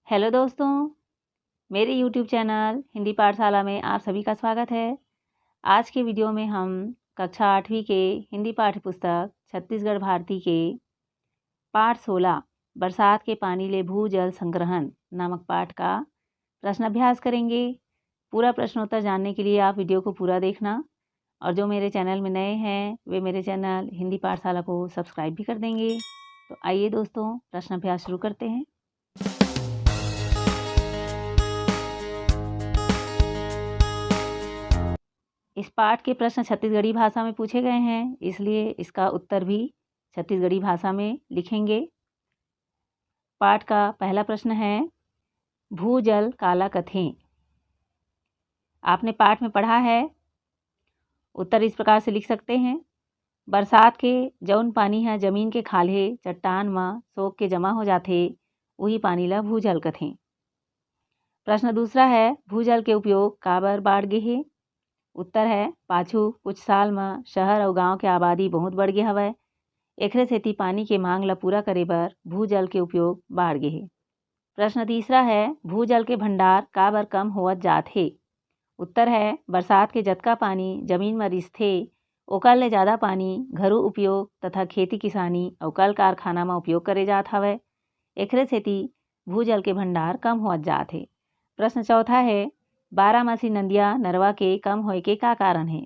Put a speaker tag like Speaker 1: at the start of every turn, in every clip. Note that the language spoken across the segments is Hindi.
Speaker 1: हेलो दोस्तों, मेरे यूट्यूब चैनल हिंदी पाठशाला में आप सभी का स्वागत है। आज के वीडियो में हम कक्षा 8वीं के हिंदी पाठ्य पुस्तक छत्तीसगढ़ भारती के पाठ 16 बरसात के पानी ले भू जल संग्रहण नामक पाठ का प्रश्न अभ्यास करेंगे। पूरा प्रश्नोत्तर जानने के लिए आप वीडियो को पूरा देखना और जो मेरे चैनल में नए हैं वे मेरे चैनल हिंदी पाठशाला को सब्सक्राइब भी कर देंगे। तो आइए दोस्तों, प्रश्न अभ्यास शुरू करते हैं। इस पाठ के प्रश्न छत्तीसगढ़ी भाषा में पूछे गए हैं, इसलिए इसका उत्तर भी छत्तीसगढ़ी भाषा में लिखेंगे। पाठ का पहला प्रश्न है, भूजल काला कथें। आपने पाठ में पढ़ा है। उत्तर इस प्रकार से लिख सकते हैं। बरसात के जौन पानी है जमीन के खाल्हे चट्टान में सोख के जमा हो जाते, वही पानी ला भूजल कथें। प्रश्न दूसरा है, भूजल के उपयोग काबर बाढ़ गे हे। उत्तर है, पाछू कुछ साल में शहर और गांव के आबादी बहुत बढ़ गे हवय, एकरे सेती पानी के मांग ला पूरा करे बर भूजल के उपयोग बाढ़ गे हे। प्रश्न तीसरा है, भूजल के भंडार काबर कम होवत जात हे। उत्तर है, बरसात के जतका पानी जमीन में रिसथे ओकर ले ज़्यादा पानी घरू उपयोग तथा खेती किसानी और कल कारखाना में उपयोग करे जात हवय, एकरे सेती भूजल के भंडार कम होवत जात हे। प्रश्न चौथा है, बारामासी नदियाँ नरवा के कम होए के का कारण है।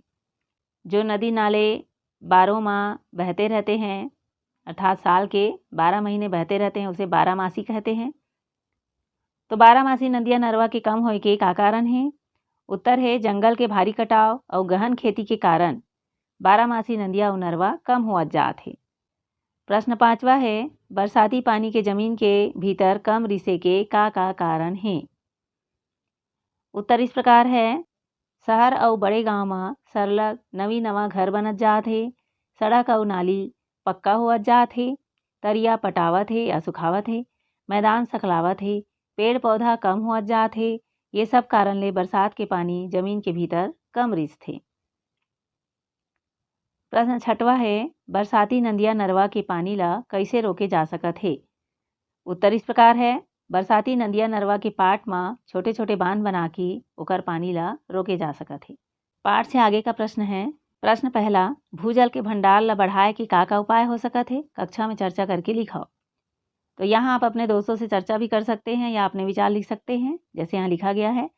Speaker 1: जो नदी नाले बारह माह बहते रहते हैं, अर्थात साल के 12 महीने बहते रहते हैं, उसे बारामासी कहते हैं। तो बारामासी नदियाँ नरवा के कम होए के का कारण है। उत्तर है, जंगल के भारी कटाव और गहन खेती के कारण बारामासी नदियाँ और नरवा कम होवत जात है। प्रश्न पांचवा है, बरसाती पानी के जमीन के भीतर कम रिसे के का कारण है। उत्तर इस प्रकार है, शहर और बड़े गांव में सरलग नवा घर बनत जात हे, सड़क और नाली पक्का होवत जात हे, तरिया पटावत हे या सुखावत हे, मैदान सकलावत हे, पेड़ पौधा कम होवत जात हे। ये सब कारण ले बरसात के पानी जमीन के भीतर कम रिसथे। प्रश्न छठवा है, बरसाती नदियाँ नरवा के पानी ला कैसे रोके जा सकत हे। उत्तर इस प्रकार है, बरसाती नदियाँ नरवा के पाट में छोटे छोटे बांध बना के ओकर पानी ला रोके जा सकत हे। पाठ से आगे का प्रश्न है। प्रश्न पहला, भूजल के भंडार ला बढ़ाए के का उपाय हो सकत है, कक्षा में चर्चा करके लिखाओ। तो यहाँ आप अपने दोस्तों से चर्चा भी कर सकते हैं या अपने विचार लिख सकते हैं। जैसे यहाँ लिखा गया है,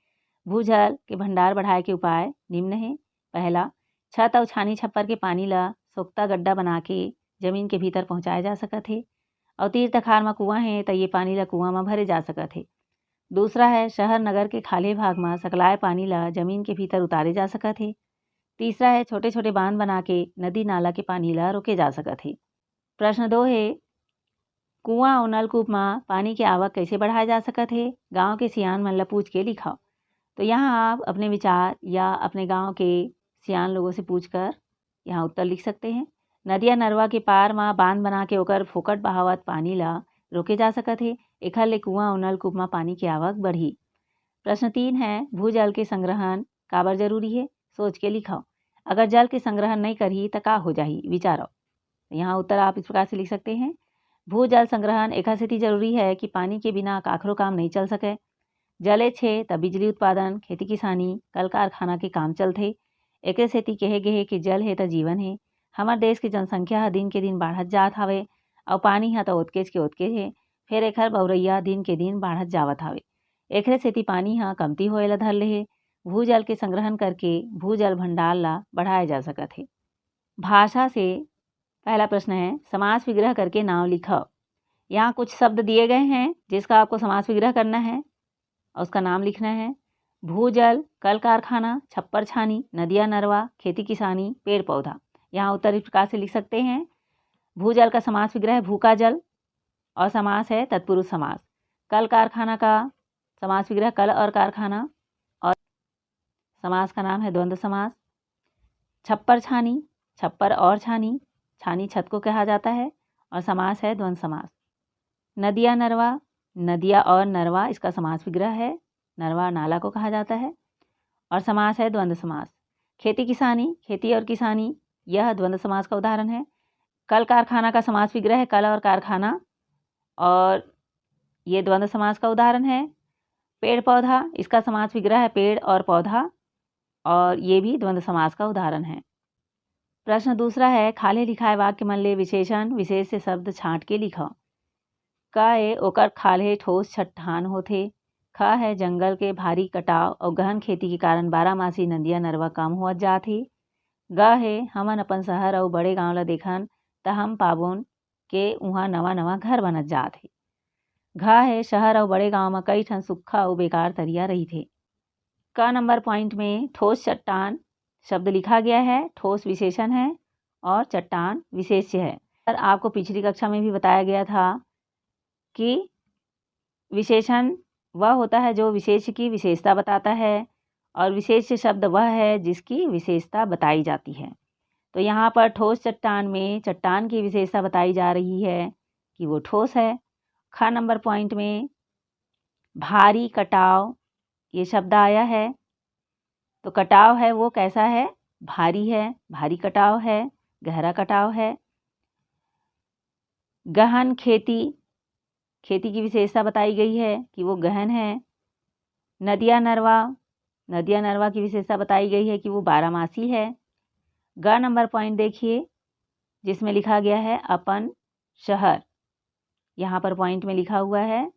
Speaker 1: भूजल के भंडार बढ़ाए के उपाय निम्न है। पहला, छत और छानी छप्पर के पानी ला सोख्ता गड्ढा बना के जमीन के भीतर पहुँचाया जा सकत है। और तीर तखार में कुआं है तो ये पानी ला कुआं में भरे जा सकत है। दूसरा है, शहर नगर के खाले भाग में सकलाए पानी ला जमीन के भीतर उतारे जा सकत है। तीसरा है, छोटे छोटे बांध बना के नदी नाला के पानी ला रोके जा सकत है। प्रश्न 2 है, कुआं और नलकूप में पानी की आवक कैसे बढ़ाया जा सकत है। गाँव के सियान मन ला पूछ के लिखाओ। तो यहाँ आप अपने विचार या अपने गाँव के सियान लोगों से पूछकर यहाँ उत्तर लिख सकते हैं। नदिया नरवा के पार में बांध बना के ओकर फोकट बहावत पानी ला रोके जा सकत है, एखर ले कुआं और नलकूप में पानी की आवक बढ़ी। प्रश्न 3 है, भूजल के संग्रहण काबर जरूरी है, सोच के लिखाओ। अगर जल के संग्रहण नहीं करही तो का हो जाही, विचारो। यहाँ उत्तर आप इस प्रकार से लिख सकते हैं। भूजल संग्रहण एखर सेती जरूरी है कि पानी के बिना काखरो काम नहीं चल सके। जले छे तब बिजली उत्पादन, खेती किसानी, कल कारखाना के काम चलथे। एकरे सेती कहे गे हे कि जल है तो जीवन है। हमार देश की जनसंख्या दिन के दिन बढ़त जात हवे और पानी ह तो ओतकेच के ओतके हे, फिर एखर बउरइया दिन के दिन बढ़त जावत हवे। एकरे सेती पानी ह कमती होए ला धर ले हे। भूजल के संग्रहण करके भूजल भंडार ला बढ़ाया जा सकत है। भाषा से पहला प्रश्न है, समास विग्रह करके नाम लिखो। यहाँ कुछ शब्द दिए गए हैं जिसका आपको समास विग्रह करना है और उसका नाम लिखना है। भूजल, कल कारखाना, छप्पर छानी, नदिया नरवा, खेती किसानी, पेड़ पौधा। यहाँ उत्तर इस प्रकार से लिख सकते हैं। भूजल का समास विग्रह है भूका जल और समास है तत्पुरुष समास। कल कारखाना का समास विग्रह कल और कारखाना और समास का नाम है द्वंद्व समास। छप्पर छानी, छप्पर और छानी, छानी छत को कहा जाता है और समास है द्वंद्व समास। नदिया नरवा, नदिया और नरवा इसका समास विग्रह है, नरवा नाला को कहा जाता है और समास है द्वंद्व समास। खेती किसानी, खेती और किसानी, यह द्वंद्व समास का उदाहरण है। कल कारखाना का समास विग्रह है कल और कारखाना और ये द्वंद्व समास का उदाहरण है। पेड़ पौधा, इसका समास विग्रह है पेड़ और पौधा, और ये भी द्वंद्व समास का उदाहरण है। प्रश्न दूसरा है, खाले लिखाए वाक्य मन ले विशेषण विशेष से शब्द छांट के लिखो। क ए ओकर खाले ठोस चट्टान होथे। ख है जंगल के भारी कटाव और गहन खेती के कारण बारामासी नदिया नरवा कम होत जात हे। ग है हमन अपन शहर और बड़े गांव ला देखन त हम पाबोन के उहाँ नवा नवा घर बनत जात हे। घ है शहर और बड़े गांव में कई ठन सुक्खा और बेकार तरिया रहिथे। क नंबर पॉइंट में ठोस चट्टान शब्द लिखा गया है। ठोस विशेषण है और चट्टान विशेष्य है। पर आपको पिछली कक्षा में भी बताया गया था कि विशेषण वह होता है जो विशेष्य की विशेषता बताता है और विशेष्य शब्द वह है जिसकी विशेषता बताई जाती है। तो यहाँ पर ठोस चट्टान में चट्टान की विशेषता बताई जा रही है कि वो ठोस है। ख नंबर पॉइंट में भारी कटाव ये शब्द आया है। तो कटाव है वो कैसा है? भारी है, भारी कटाव है, गहरा कटाव है। गहन खेती, खेती की विशेषता बताई गई है कि वो गहन है। नदिया नरवा, नदिया नरवा की विशेषता बताई गई है कि वो बारहमासी है। ग नंबर पॉइंट देखिए जिसमें लिखा गया है अपन शहर। यहाँ पर पॉइंट में लिखा हुआ है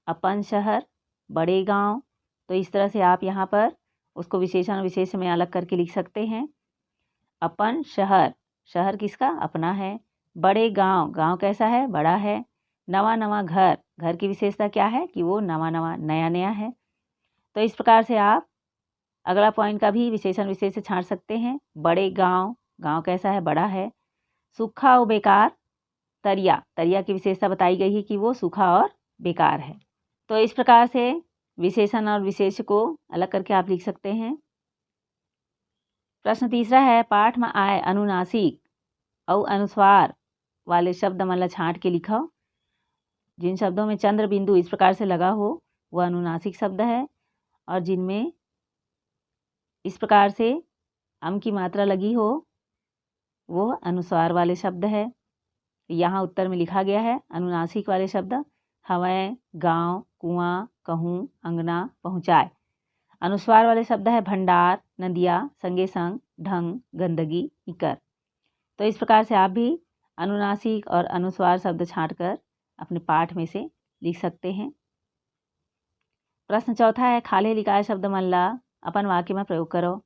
Speaker 1: अपन शहर, बड़े गांव। तो इस तरह से आप यहाँ पर उसको विशेषण विशेष में अलग करके लिख सकते हैं। अपन शहर, शहर किसका? अपना है। बड़े गांव, गांव कैसा है? बड़ा है। नवा नवा घर, घर की विशेषता क्या है कि वो नवा नवा नया नया है। तो इस प्रकार से आप अगला पॉइंट का भी विशेषण विशेष से छांट सकते हैं। बड़े गांव, गांव कैसा है? बड़ा है। सूखा और बेकार, तरिया, तरिया की विशेषता बताई गई है कि वो सूखा और बेकार है। तो इस प्रकार से विशेषण और विशेष्य को अलग करके आप लिख सकते हैं। प्रश्न तीसरा है, पाठ में आए अनुनासिक और अनुस्वार वाले शब्द मन ला छांट के लिखो। जिन शब्दों में चंद्र बिंदु इस प्रकार से लगा हो वह अनुनासिक शब्द है, और जिनमें इस प्रकार से अम की मात्रा लगी हो वो अनुस्वार वाले शब्द है। यहाँ उत्तर में लिखा गया है अनुनासिक वाले शब्द हवै, गांव, कुआं, कहूँ, अंगना, पहुँचाए। अनुस्वार वाले शब्द है भंडार, नदिया, संगे संग, ढंग, गंदगी, इकर। तो इस प्रकार से आप भी अनुनासिक और अनुस्वार शब्द छांटकर अपने पाठ में से लिख सकते हैं। प्रश्न चौथा है, खाले लिखाए शब्द मन ला अपन वाक्य में प्रयोग करो।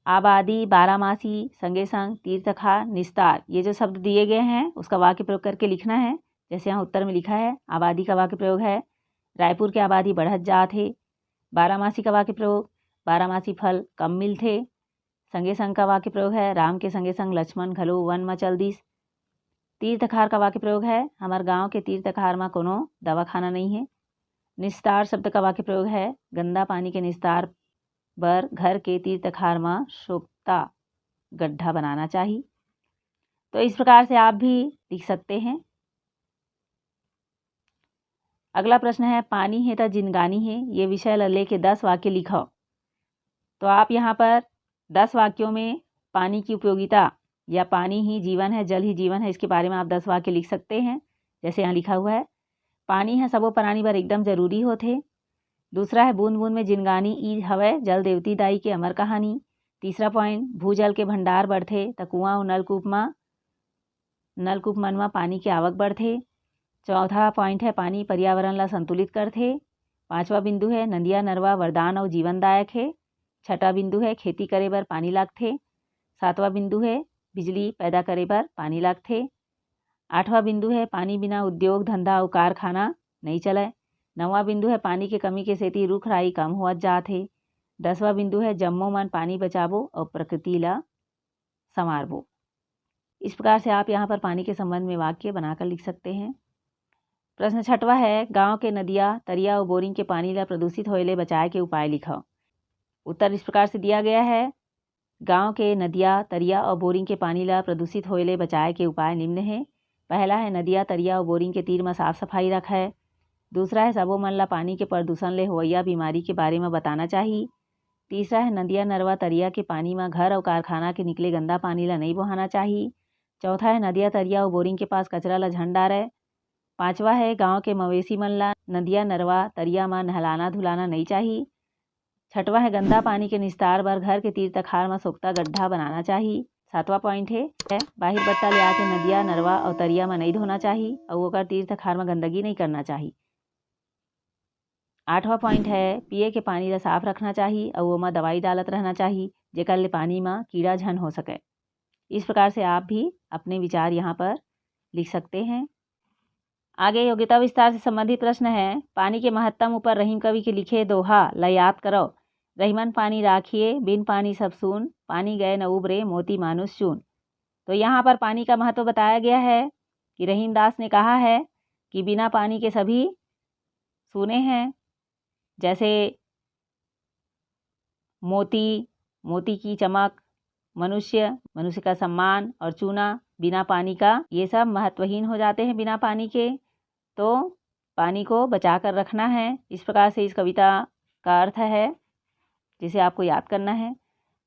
Speaker 1: आबादी, बारामासी, संगे संग, तीर्थखा, निस्तार, ये जो शब्द दिए गए हैं उसका वाक्य प्रयोग करके लिखना है। जैसे यहाँ उत्तर में लिखा है आबादी का वाक्य प्रयोग है रायपुर के आबादी बढ़त जात है। बारामासी का वाक्य प्रयोग बारामासी फल कम मिलथे। संगे संग का वाक्य प्रयोग है राम के संगे संग लक्ष्मण घलो वन में चल दिस। तीर्थखार का वाक्य प्रयोग है हमार गांव के तीर्थखार में कोनो दवाखाना नहीं है। निस्तार शब्द का वाक्य प्रयोग है गंदा पानी के निस्तार बर घर के तीर्थखार में सोख्ता गड्ढा बनाना चाहिए। तो इस प्रकार से आप भी लिख सकते हैं। अगला प्रश्न है, पानी है तो जिनगानी है, ये विषय ला लेके 10 वाक्य लिखो। तो आप यहाँ पर 10 वाक्यों में पानी की उपयोगिता या पानी ही जीवन है, जल ही जीवन है, इसके बारे में आप 10 वाक्य लिख सकते हैं। जैसे यहाँ लिखा हुआ है पानी है सबो प्राणी बर एकदम जरूरी होथे। दूसरा है बूंद बूंद में जिनगानी ई हवै जल देवती दाई के अमर कहानी। तीसरा पॉइंट भूजल के भंडार बढ़थे त कुआं और नलकूप मन में पानी के आवक बढ़थे। चौथा पॉइंट है पानी पर्यावरण ला संतुलित करथे। पांचवा बिंदु है नदिया नरवा वरदान और जीवनदायक है। छठा बिंदु है खेती करे बर पानी लागथे। सातवां बिंदु है बिजली पैदा करे बर पानी लागथे। आठवां बिंदु है पानी बिना उद्योग धंधा और कारखाना नहीं चले। नौवां बिंदु है पानी के कमी के सेती रुख राई कम होत जात है। 10वां बिंदु है जम्मो मन पानी बचाबो और प्रकृति ला संवारबो। इस प्रकार से आप यहाँ पर पानी के संबंध में वाक्य बनाकर लिख सकते हैं। प्रश्न छठवां है, गांव के नदिया तरिया और बोरिंग के पानी ला प्रदूषित होए ले बचाए के उपाय लिखो। उत्तर इस प्रकार से दिया गया है, गांव के नदिया तरिया और बोरिंग के पानी ला प्रदूषित होए ले बचाए के उपाय निम्न है। पहला है नदिया तरिया और बोरिंग के तीर में साफ सफाई रखे। दूसरा है सबो मन ला पानी के प्रदूषण ले होइया बीमारी के बारे में बताना चाहिए। तीसरा है नदिया नरवा तरिया के पानी में घर और कारखाना के निकले गंदा पानी ला नहीं बहाना चाहिए। चौथा है नदिया तरिया और बोरिंग के पास कचरा ला झन डारे। 5वां है गांव के मवेशी मन ला नदिया नरवा तरिया में नहलाना धुलाना नहीं चाहिए। 6वां है गंदा पानी के निस्तार बर घर के तीर तखार में सोख्ता गड्ढा बनाना चाहिए। 7वां पॉइंट है बाहिर बट्टा ले आके नदिया नरवा और तरिया में नहीं धोना चाहिए और ओकर तीर तखार में गंदगी नहीं करना चाहिए। 8वां पॉइंट है पिए के पानी ला साफ रखना चाहिए और ओमा दवाई डालत रहना चाहिए जेकर ले पानी में कीड़ा झन हो सके। इस प्रकार से आप भी अपने विचार यहाँ पर लिख सकते हैं। आगे योग्यता विस्तार से संबंधित प्रश्न है पानी के महत्तम ऊपर रहीम कवि के लिखे दोहा ला याद करो। रहीमन पानी राखिए बिन पानी सब सून, पानी गए न उबरे मोती मानुष चून। तो यहाँ पर पानी का महत्व बताया गया है कि रहीम दास ने कहा है कि बिना पानी के सभी सूने हैं। जैसे मोती की चमक, मनुष्य का सम्मान और चूना बिना पानी का, ये सब महत्वहीन हो जाते हैं बिना पानी के। तो पानी को बचा कर रखना है। इस प्रकार से इस कविता का अर्थ है जिसे आपको याद करना है।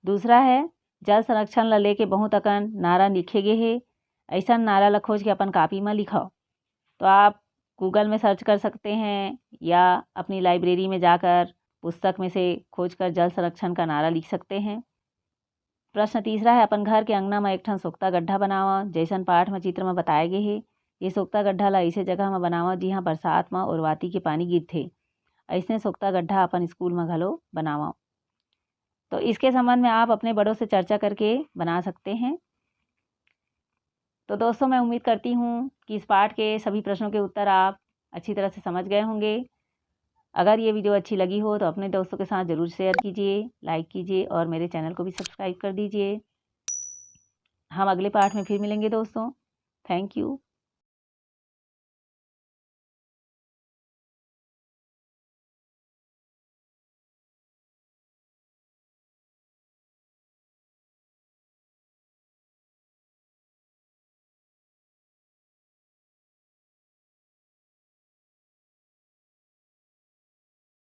Speaker 1: दूसरा है जल संरक्षण ला लेके बहुत अकन नारा लिखे गे है। ऐसा नारा ला खोज के अपन कापी में लिखो। तो आप गूगल में सर्च कर सकते हैं या अपनी लाइब्रेरी में जाकर पुस्तक में से खोजकर जल संरक्षण का नारा लिख सकते हैं। प्रश्न तीसरा है अपन घर के अंगना में एक ठन सोख्ता गड्ढा बनावा जैसन पाठ में चित्र में बताए गए है। ये सोख्ता गड्ढा ला ऐसे जगह में बनावा जिहाँ बरसात में उर्वाती के पानी गिरथे। ऐसने सोख्ता गड्ढा अपन स्कूल में घलो बनावा। तो इसके संबंध में आप अपने बड़ों से चर्चा करके बना सकते हैं। तो दोस्तों मैं उम्मीद करती हूँ कि इस पाठ के सभी प्रश्नों के उत्तर आप अच्छी तरह से समझ गए होंगे। अगर ये वीडियो अच्छी लगी हो तो अपने दोस्तों के साथ ज़रूर शेयर कीजिए, लाइक कीजिए और मेरे चैनल को भी सब्सक्राइब कर दीजिए। हम अगले पाठ में फिर मिलेंगे दोस्तों। Thank you.